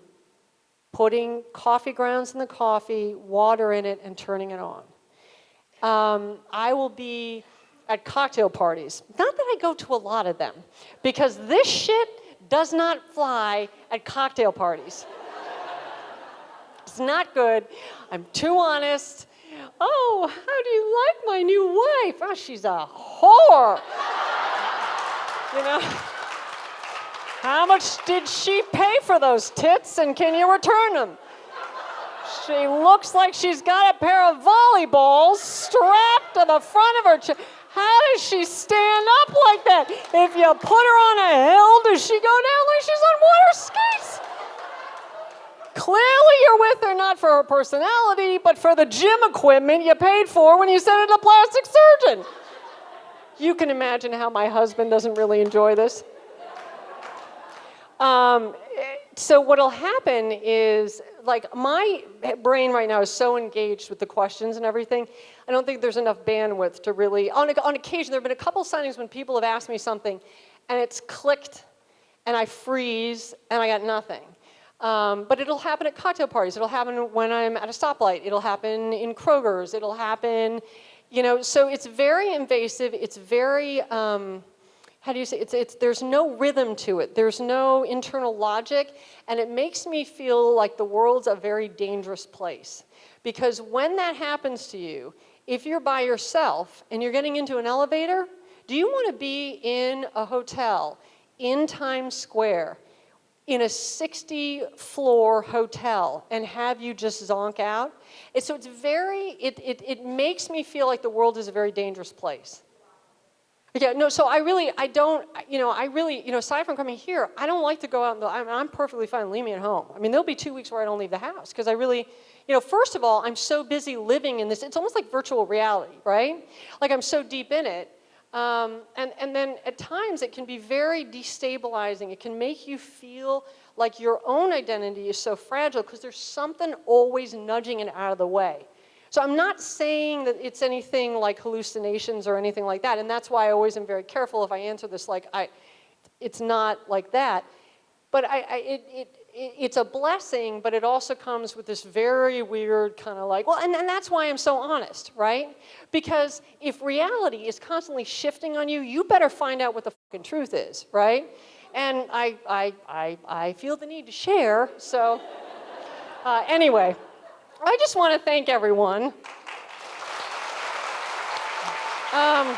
putting coffee grounds in the coffee, water in it, and turning it on. I will be at cocktail parties. Not that I go to a lot of them, because this shit does not fly at cocktail parties. It's not good. I'm too honest. Oh, how do you like my new wife? Oh, she's a whore. You know? How much did she pay for those tits, and can you return them? She looks like she's got a pair of volleyballs strapped to the front of her chair. How does she stand up like that? If you put her on a hill, does she go down like she's on water skis? Clearly you're with her not for her personality, but for the gym equipment you paid for when you sent her to a plastic surgeon. You can imagine how my husband doesn't really enjoy this. So what'll happen is, like, my brain right now is so engaged with the questions and everything, I don't think there's enough bandwidth to really, on occasion, there have been a couple signings when people have asked me something, and it's clicked, and I freeze, and I got nothing. But it'll happen at cocktail parties. It'll happen when I'm at a stoplight. It'll happen in Kroger's. It'll happen, you know, so it's very invasive. It's very, how do you say, there's no rhythm to it. There's no internal logic, and it makes me feel like the world's a very dangerous place. Because when that happens to you, if you're by yourself and you're getting into an elevator, do you want to be in a hotel in Times Square in a 60-floor hotel and have you just zonk out? So it's very, it makes me feel like the world is a very dangerous place. Yeah, no, so I don't, aside from coming here, I don't like to go out, I'm perfectly fine, leave me at home. I mean, there'll be 2 weeks where I don't leave the house, because I really, first of all, I'm so busy living in this, it's almost like virtual reality, right? Like, I'm so deep in it, and then at times it can be very destabilizing. It can make you feel like your own identity is so fragile, because there's something always nudging it out of the way. So I'm not saying that it's anything like hallucinations or anything like that, and that's why I always am very careful if I answer this like it's not like that. But it's a blessing, but it also comes with this very weird kind of like, well, and that's why I'm so honest, right? Because if reality is constantly shifting on you, you better find out what the fucking truth is, right? And I feel the need to share, so anyway. I just want to thank everyone. I'm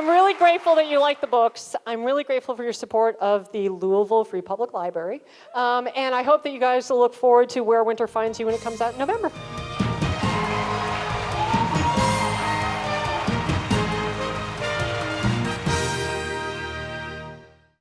really grateful that you like the books. I'm really grateful for your support of the Louisville Free Public Library. And I hope that you guys will look forward to Where Winter Finds You when it comes out in November.